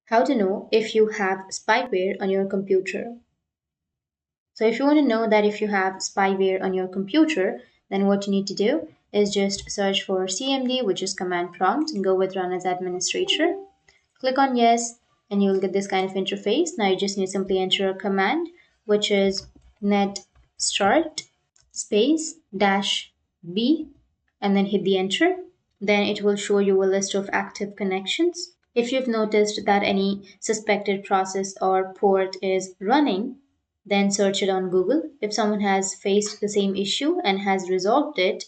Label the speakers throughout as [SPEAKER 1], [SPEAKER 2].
[SPEAKER 1] How to know if you have spyware on your computer. So if you want to know that if you have spyware on your computer, then what you need to do is just search for CMD, which is command prompt, and go with run as administrator. Click on yes, and you'll get this kind of interface. Now you just need to simply enter a command, which is net start space dash b, and then hit the enter. Then it will show you a list of active connections. If you've noticed that any suspected process or port is running, then search it on Google. If someone has faced the same issue and has resolved it,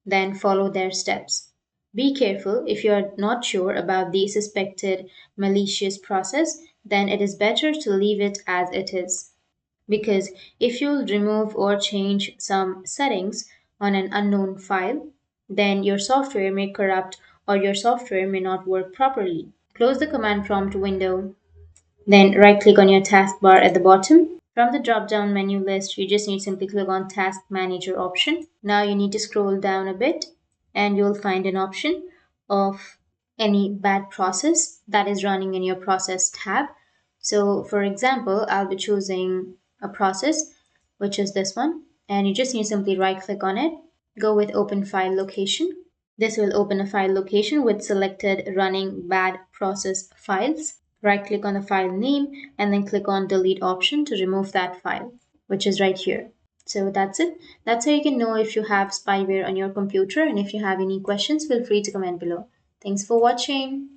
[SPEAKER 1] then follow their steps. Be careful if you are not sure about the suspected malicious process, then it is better to leave it as it is. Because if you remove or change some settings on an unknown file, then your software may corrupt or your software may not work properly. Close the command prompt window, then right click on your taskbar at the bottom. From the drop down menu list, you just need to simply click on Task Manager option. Now you need to scroll down a bit and you'll find an option of any bad process that is running in your process tab. So for example, I'll be choosing a process, which is this one, and you just need to simply right click on it, go with Open File Location. This will open a file location with selected running bad process files. Right click on the file name and then click on delete option to remove that file, which is right here. So that's it. That's how you can know if you have spyware on your computer, and if you have any questions, feel free to comment below. Thanks for watching.